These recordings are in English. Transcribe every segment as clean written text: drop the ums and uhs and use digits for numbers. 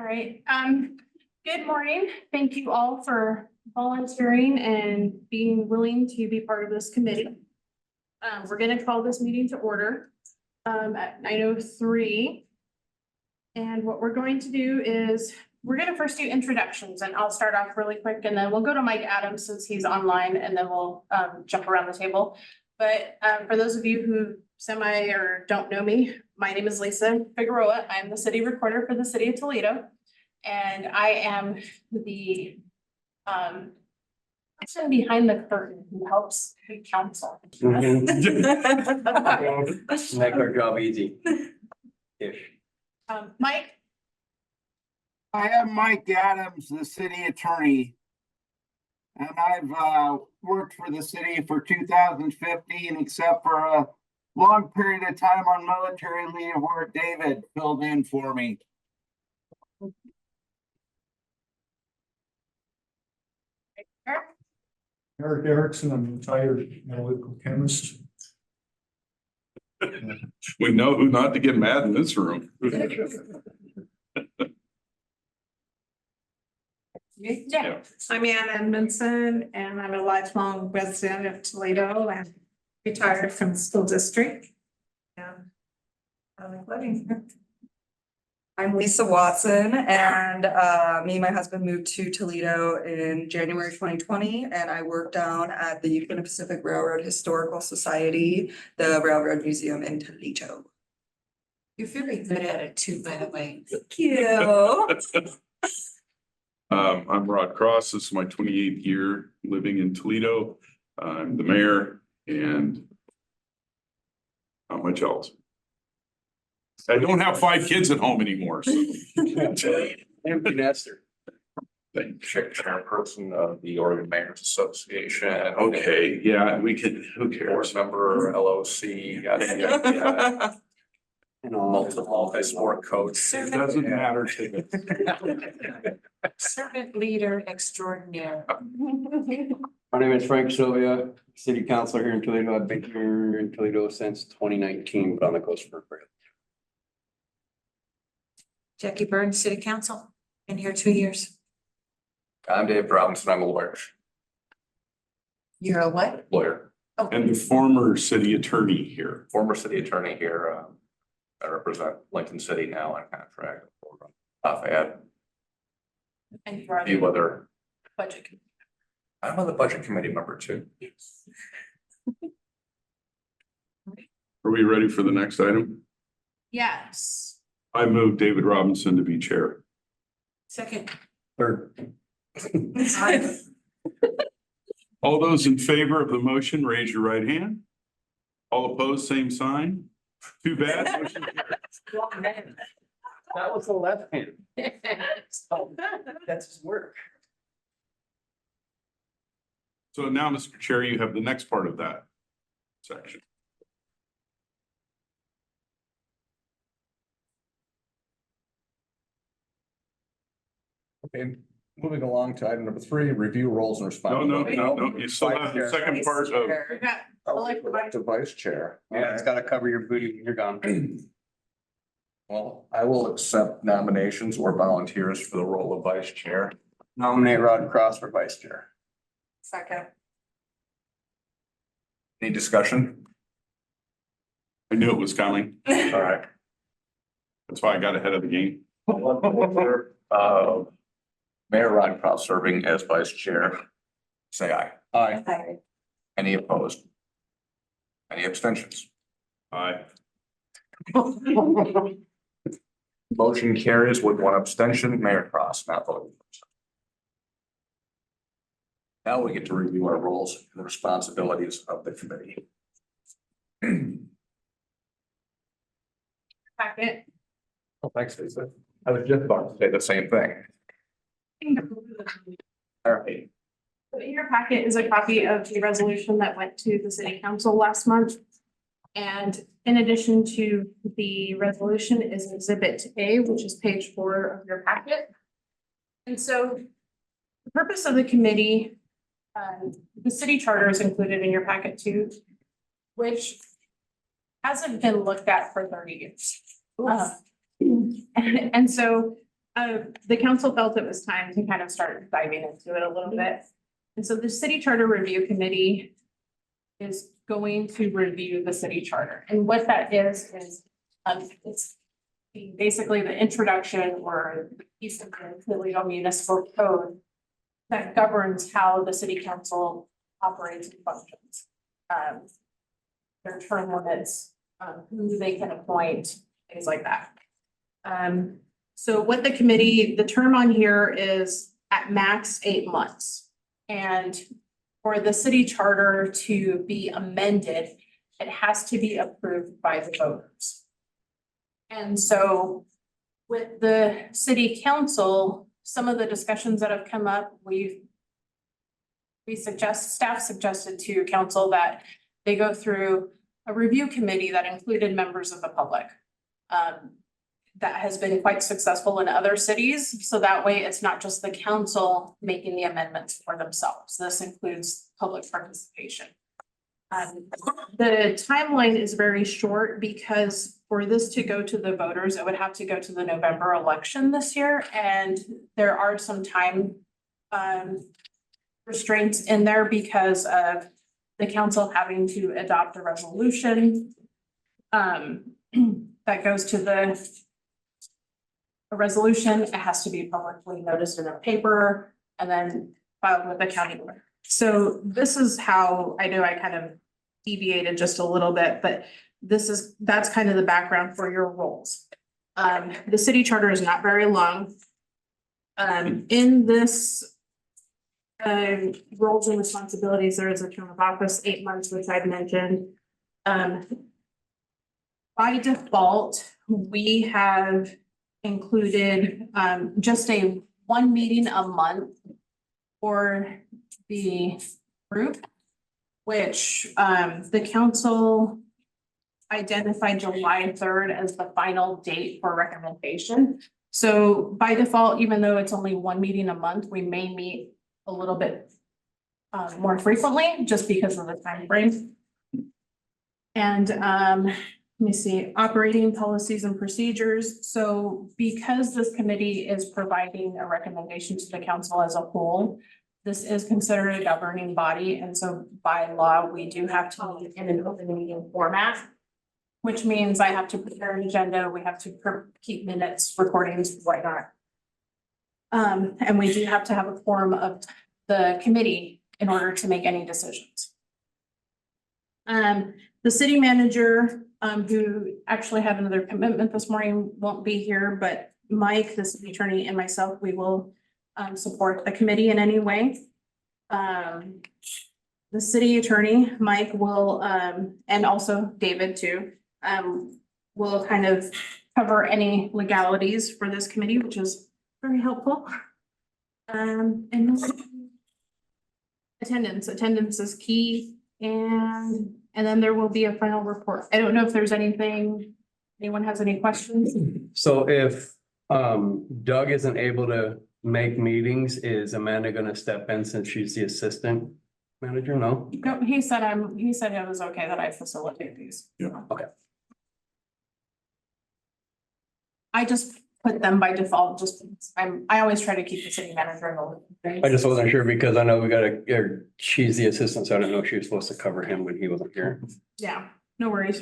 All right, good morning. Thank you all for volunteering and being willing to be part of this committee. We're gonna call this meeting to order at 9:03. And what we're going to do is, we're gonna first do introductions, and I'll start off really quick, and then we'll go to Mike Adams since he's online, and then we'll jump around the table. But for those of you who semi or don't know me, my name is Lisa Figueroa. I'm the city recorder for the city of Toledo. And I am the person behind the curtain who helps the council. Make our job easy. Ish. Mike, I am Mike Adams, the city attorney. And I've worked for the city for 2015, except for a long period of time on military leave where David filled in for me. Eric Erickson, I'm retired analytical chemist. We know who not to get mad in this room. yeah, I'm Ann Edmondson, and I'm a lifelong resident of Toledo and retired from the school district. And I like living here. I'm Lisa Watson, and me and my husband moved to Toledo in January 2020, and I work down at the Yukon Pacific Railroad Historical Society, the Railroad Museum in Toledo. You're very good at it too, by the way. Thank you. I'm Rod Cross. This is my 28th year living in Toledo. I'm the mayor and not much else. I don't have 5 kids at home anymore. So. Empty nester. Chairperson of the Oregon Mayors Association. Okay, yeah, we could, who Board cares? member, LOC, yada. And all. Multiple sport coach. It doesn't matter to me. Servant leader extraordinaire. My name is Frank Sylvia, city councilor here in Toledo. I've been here in Toledo since 2019, but on the coast for a break. Jackie Burns, City Council, been here 2 years. I'm Dave Robinson. I'm a lawyer. You're a what? And the former city attorney here. Former city attorney here. I represent Lincoln City now on contract for Lafayette. and you are Few the other, budget committee. I'm on the budget committee member too. Are we ready for the next item? Yes. I move David Robinson to be chair. Second. Third. All those in favor of the motion, raise your right hand. All opposed, same sign. Too bad. Motion carries. That was the left hand. That's his work. So now, Mr. Chair, you have the next part of that section. Okay, moving along to item number 3, review roles and No, responsibilities. no, you still have the second part of, We got Elect a vice chair. Yeah, it's gotta cover your booty when you're gone. Well, I will accept nominations or volunteers for the role of vice chair. Nominate Rod Cross for vice chair. Second. Any discussion? I knew it was coming. All right. That's why I got ahead of the game. Mayor Rod Cross serving as vice chair. Say aye. Aye. Any opposed? Any abstentions? Aye. Motion carries with 1 abstention. Mayor Cross not voting. Now we get to review our roles and the responsibilities of the committee. packet. Well, thanks, Lisa. I was just about to say the same thing. All right. So in your packet is a copy of the resolution that went to the city council last month. And in addition to the resolution is exhibit A, which is page 4 of your packet. And so the purpose of the committee, the city charter is included in your packet too, which hasn't been looked at for 30 years. And so The council felt it was time to kind of start diving into it a little bit. And so the city charter review committee is going to review the city charter. And what that is, it's basically the introduction or the piece of the Toledo municipal code that governs how the city council operates and functions. Their term limits, who they can appoint, things like that. So what the committee, the term on here is at max 8 months. And for the city charter to be amended, it has to be approved by the voters. And so with the city council, some of the discussions that have come up, staff suggested to council that they go through a review committee that included members of the public. That has been quite successful in other cities. So that way it's not just the council making the amendments for themselves. This includes public participation. The timeline is very short because for this to go to the voters, it would have to go to the November election this year. And there are some time restraints in there because of the council having to adopt a resolution that goes to a resolution. It has to be publicly noticed in a paper and then filed with the county clerk. So this is how I know I kind of deviated just a little bit, but that's kind of the background for your roles. The city charter is not very long. In this roles and responsibilities, there is a term of office, 8 months, which I've mentioned. By default, we have included just a 1 meeting a month for the group, which the council identified July 3rd as the final date for recommendation. So by default, even though it's only 1 meeting a month, we may meet a little bit more frequently just because of the time frame. And let me see, operating policies and procedures. So because this committee is providing a recommendation to the council as a whole, this is considered a governing body. And so by law, we do have to meet in an open meeting format, which means I have to prepare an agenda. We have to keep minutes, recordings, whatnot. And we do have to have a quorum of the committee in order to make any decisions. The city manager, who actually had another commitment this morning, won't be here, but Mike, the city attorney, and myself, we will support the committee in any way. The city attorney, Mike, will, and also David too, will kind of cover any legalities for this committee, which is very helpful. And attendance is key, and then there will be a final report. I don't know if there's anyone has any questions? So if Doug isn't able to make meetings, is Amanda gonna step in since she's the assistant manager? No? No, he said it was okay that I facilitate these. Yeah. Okay. I just put them by default, I always try to keep the city manager in the loop. I just wasn't sure because I know she's the assistant, so I didn't know if she was supposed to cover him when he wasn't here. Yeah, no worries.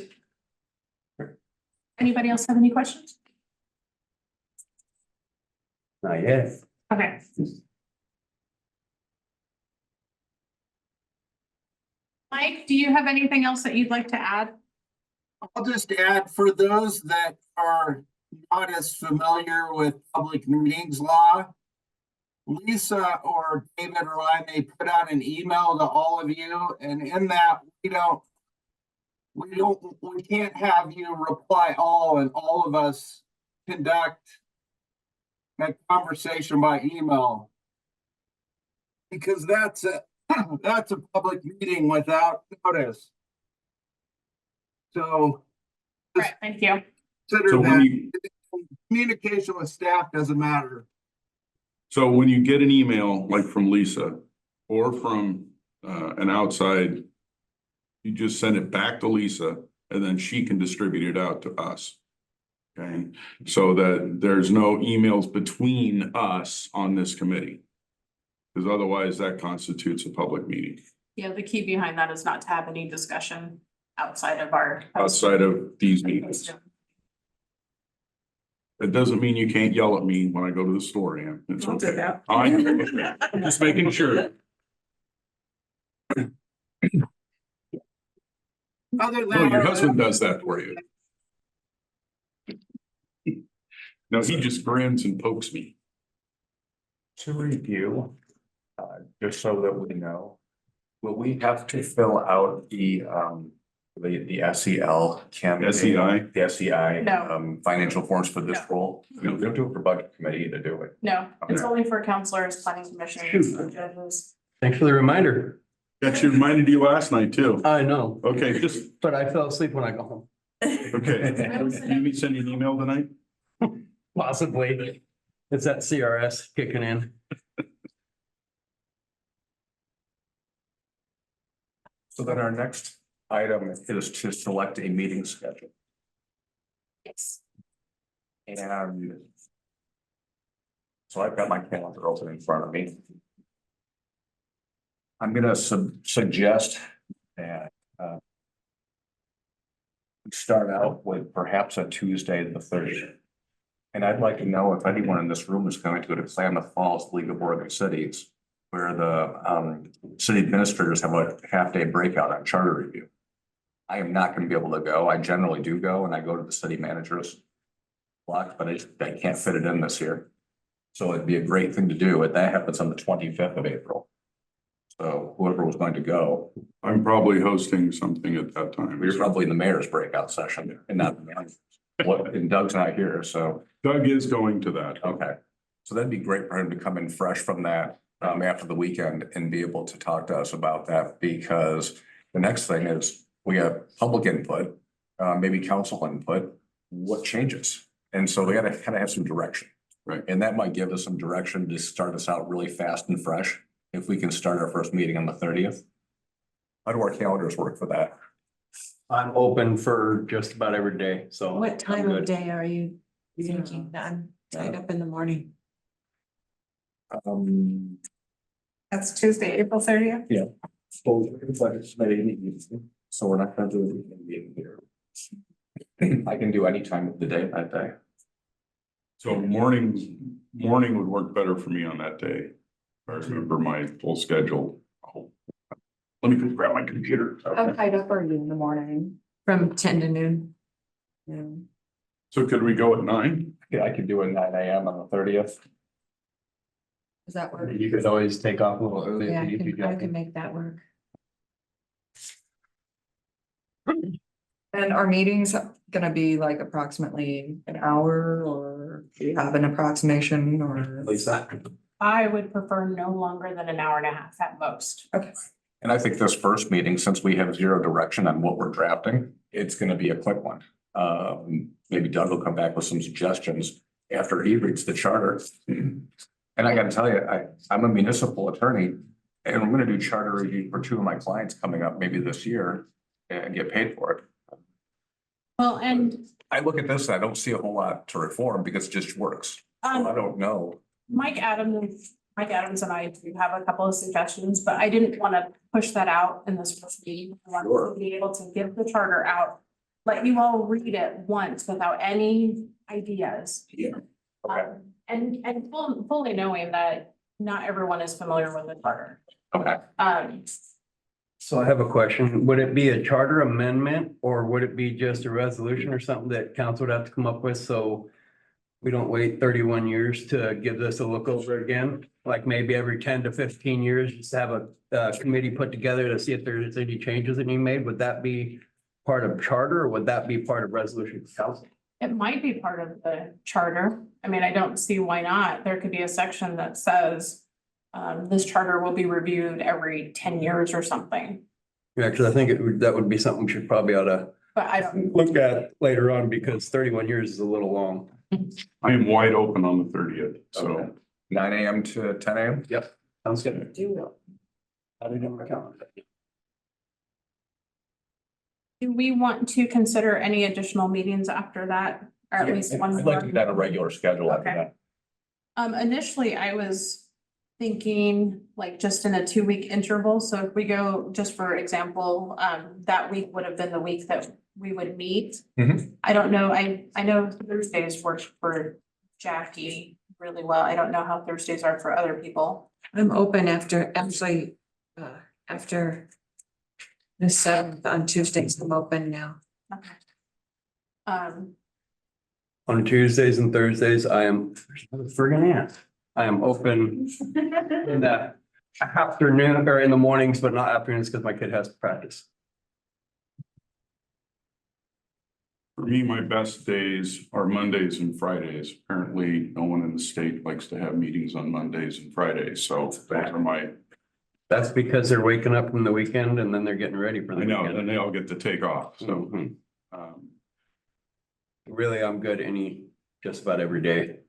Anybody else have any questions? Not yet. Okay. Mike, do you have anything else that you'd like to add? I'll just add, for those that are not as familiar with public meetings law, Lisa or David or I may put out an email to all of you, and in that, we can't have you reply all and all of us conduct a conversation by email. Because that's a public meeting without notice. So All right, thank you. consider So when that you, communication with staff doesn't matter. so when you get an email like from Lisa or from an outside, you just send it back to Lisa and then she can distribute it out to us. Okay, so that there's no emails between us on this committee. Because otherwise that constitutes a public meeting Yeah, the key behind that is not to have any discussion outside of our. outside of these meetings. It doesn't mean you can't yell at me when I go to the store, Ann. It's I'll do okay. that. I'm just making sure. Other No, your than, husband does that for you. No, he just grins and pokes me. To review, just so that we know, will we have to fill out the SEL campaign? SEI? The SEI, No. financial forms for this No. role? We don't do it for budget committee to do it. No, it's Okay. only for counselors, planning commission, Shoot. judges. Thanks for the reminder. That should reminded you last night too. I know, Okay, just, but I fell asleep when I go home. okay. Do you send you an email tonight? Possibly. It's that CRS kicking in. So then our next item is to select a meeting schedule. Yes. And so I've got my calendar open in front of me. I'm gonna suggest that we start out with perhaps a Tuesday, the 30th. And I'd like to know if anyone in this room is going to go to Klamath Falls League of Oregon Cities, where the city administrators have a half-day breakout on charter review. I am not going to be able to go. I generally do go, and I go to the city manager's block, but I can't fit it in this year. So it'd be a great thing to do, and that happens on the 25th of April. So whoever was going to go, I'm probably hosting something at that time. you're probably in the mayor's breakout session and not the manager's. What, and Doug's not here, so, Doug is going to that. okay. So that'd be great for him to come in fresh from that, after the weekend and be able to talk to us about that, because the next thing is we have public input, maybe council input, what changes? And so we gotta kind of have some direction. Right. And that might give us some direction to start us out really fast and fresh, if we can start our first meeting on the 30th. How do our calendars work for that? I'm open for just about every day, so. What I'm time good. of day are you thinking? I'm tied up in the morning. That's Tuesday, April 30th. So we're not gonna do a weekend meeting here. I can do any time of the day that day. So morning would work better for me on that day. If I remember my full schedule. Oh, let me go grab my computer. How tied up are you in the morning? From 10 to noon. Yeah. So could we go at 9? Yeah, I could do a 9 a.m. on the 30th. Does that work? You could always take off a little early. Yeah, if you need to, I Jackie. can make that work. And our meetings gonna be like approximately an hour, or do you have an approximation, or? Lisa. I would prefer no longer than an hour and a half at most. And I think this first meeting, since we have zero direction on what we're drafting, it's gonna be a quick one. Maybe Doug will come back with some suggestions after he reads the charter. And I gotta tell you, I'm a municipal attorney, and I'm gonna do charter review for 2 of my clients coming up maybe this year and get paid for it. Well, and I look at this, and I don't see a whole lot to reform because it just works. So I don't know. Mike Adams and I do have a couple of suggestions, but I didn't want to push that out in this first meeting. I wanted Sure. to be able to give the charter out, let you all read it once without any ideas. Yeah. Okay. And fully knowing that not everyone is familiar with the charter. Okay. So I have a question. Would it be a charter amendment or would it be just a resolution or something that council would have to come up with? So we don't wait 31 years to give this a look over again, like maybe every 10 to 15 years, just have a committee put together to see if there's any changes that you made. Would that be part of charter or would that be part of resolution council? It might be part of the charter. I mean, I don't see why not. There could be a section that says this charter will be reviewed every 10 years or something, Yeah, because I think that would be something we should probably ought to but I don't. look at later on because 31 years is a little long. I am wide open on the 30th, so. Okay. 9 a.m. to 10 a.m. Yep, sounds good. Do I didn't have my calendar. Do we want to consider any additional meetings after that Or at least one. I'd like to get on a regular schedule after Okay. that. Initially I was thinking like just in a 2-week interval. So if we go, just for example, that week would have been the week that we would meet. Mhm. I don't know, I know Thursdays work for Jackie really well. I don't know how Thursdays are for other people. I'm open after, actually, after the 7th on Tuesdays, I'm open now. Okay. Um, On Tuesdays and Thursdays, I am, friggin' ant. I am open in the afternoon or in the mornings, but not afternoons because my kid has to practice. For me, my best days are Mondays and Fridays. Apparently, no one in the state likes to have meetings on Mondays and Fridays, so those are my, That's because they're waking up from the weekend and then they're getting ready for the I know, weekend. then they all get to take off, so. Mhm. um, Really, I'm good just about every day.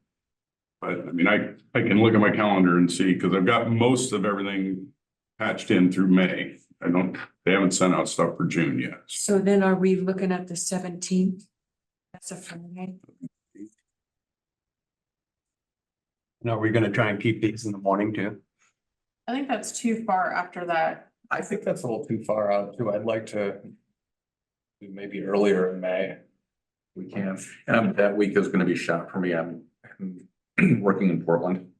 But I mean, I can look at my calendar and see, because I've got most of everything patched in through May. They haven't sent out stuff for June yet. So then are we looking at the 17th? That's a Friday. No, we're gonna try and keep these in the morning too. I think that's too far after that. I think that's a little too far out too. I'd like to do maybe earlier in May. We can, and that week is gonna be shot for me. I'm working in Portland.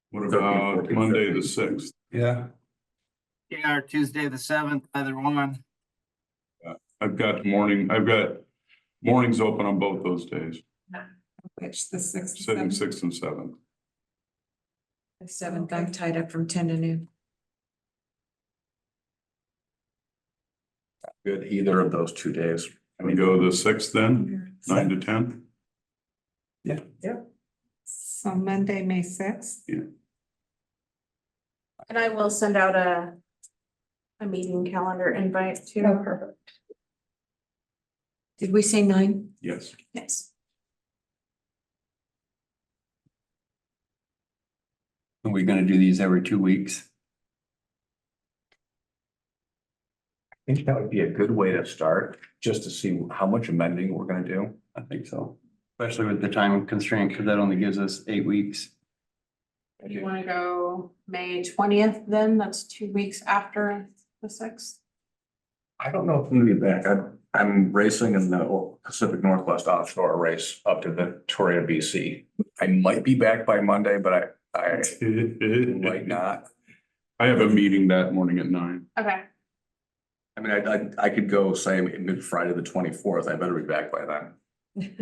What about 14, Monday, the 15? 6th? Yeah. Yeah, or Tuesday, the 7th, either one. I've got mornings open on both those days, Which the 6th. 7th, 6th and 7th. The 7th, I'm tied up from 10 to noon. Good, either of those 2 days. We go the 6th then, 9 to 10? So Monday, May 6th. And I will send out a meeting calendar invite too. Oh, perfect. Did we say 9? Yes. Yes. Are we gonna do these every 2 weeks? I think that would be a good way to start, just to see how much amending we're gonna do. I think so. Especially with the time constraint, because that only gives us 8 weeks. Do you wanna go May 20th then? That's 2 weeks after the 6th. I don't know if I'm gonna be back. I'm racing in the Pacific Northwest offshore race up to Victoria, BC. I might be back by Monday, but I might not. I have a meeting that morning at 9. Okay, I mean, I could go say mid Friday, the 24th. I better be back by then.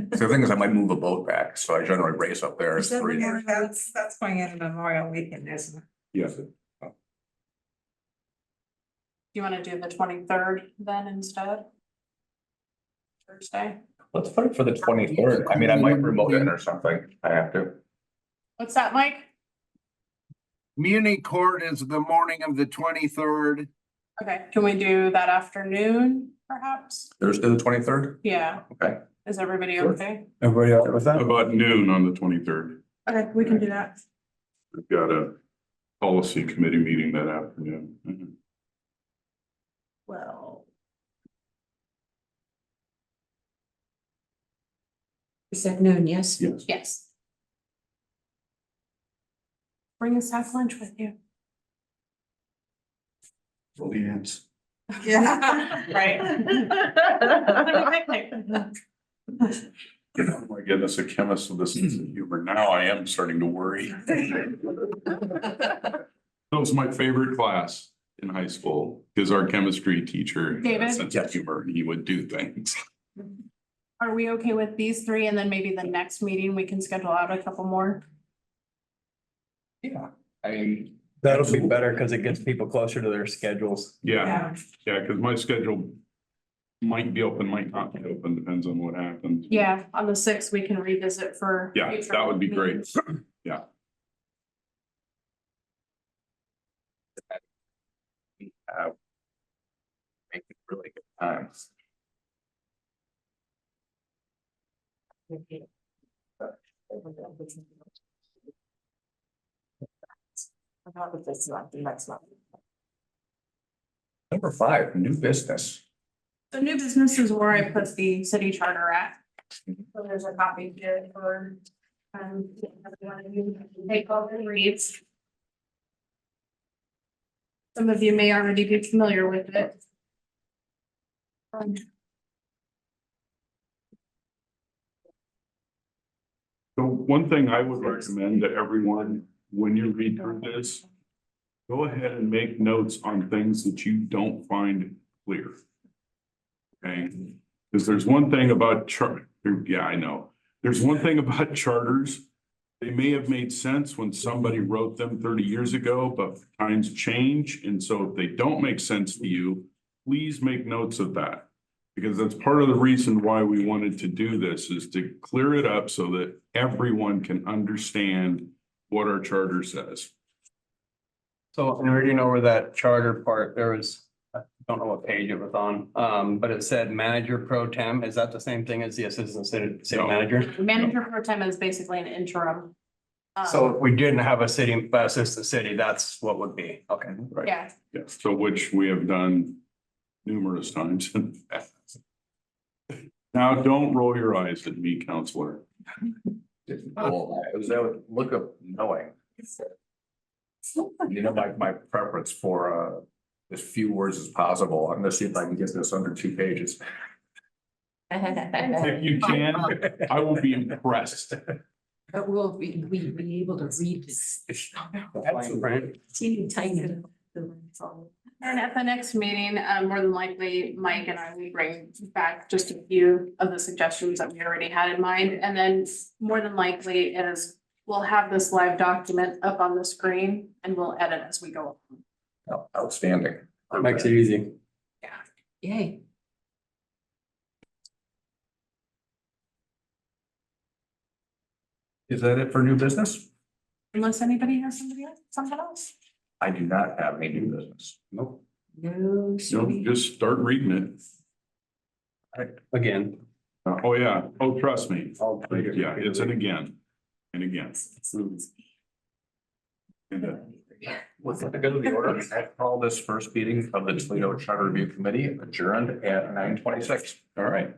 The thing is, I might move a boat back, so I generally race up there. Is that three- Memorial Week? That's going into Memorial Weekend, isn't it? Yes. do you wanna do the 23rd then instead? Thursday? Let's put it for the 23rd. I mean, I might remote in or something. I have to. What's that, Mike? Muni Court is the morning of the 23rd. Okay, can we do that afternoon perhaps? Thursday, the 23rd? Yeah, Okay. is everybody Sure. okay? Everybody all right with that? About noon on the 23rd. Okay, we can do that. We've got a policy committee meeting that afternoon. Mhm. Well. You said noon, yes? Yes. Yes. Bring a staff lunch with you. For the ants. Right. Oh my goodness, a chemist with a sense of humor. Now I am starting to worry. That was my favorite class in high school, because our chemistry teacher had a David? sense of humor and he would do things. Are we okay with these 3 and then maybe the next meeting we can schedule out a couple more? Yeah, I mean, That'll be better because it gets people closer to their schedules. Yeah, because my schedule might be open, might not be open, depends on what happens. Yeah, on the 6th, we can revisit for. Yeah, future that would be great. meetings. Yeah. make it really good time. Number 5, new business. So new business is where I put the city charter at. So there's a copy here for, everyone to take all the reads. Some of you may already be familiar with it. So one thing I would recommend to everyone, when you read through this, go ahead and make notes on things that you don't find clear. Okay, because there's one thing about yeah, I know. There's one thing about charters. They may have made sense when somebody wrote them 30 years ago, but times change. And so if they don't make sense to you, please make notes of that. Because that's part of the reason why we wanted to do this, is to clear it up so that everyone can understand what our charter says. So in reading over that charter part, there was, I don't know what page it was on, but it said manager pro tem. Is that the same thing as the assistant city No. manager? Manager pro tem is basically an interim. So if we didn't have a city, assistant city, that's what would be. Okay. Right. Yeah, Yeah, so which we have done numerous times in the past. Now, don't roll your eyes at me, counselor. Well, it was a look of knowing. You know, my preference for as few words as possible. I'm gonna see if I can get this under 2 pages. If you can, I will be impressed. But will we be able to read this? Right. Teeny tiny. and at the next meeting, more than likely, Mike and I will bring back just a few of the suggestions that we already had in mind. And then more than likely is we'll have this live document up on the screen and we'll edit as we go. Outstanding. Makes it easy. Yay. Is that it for new business? Unless anybody has something else. I do not have any new business. Nope. No, So sorry. just start reading it. Again. Oh, yeah. Oh, trust me. I'll read it. Yeah, it's an again and again. And, With the good of the order, I call this first meeting of the Toledo Charter Review Committee adjourned at 9:26. all right.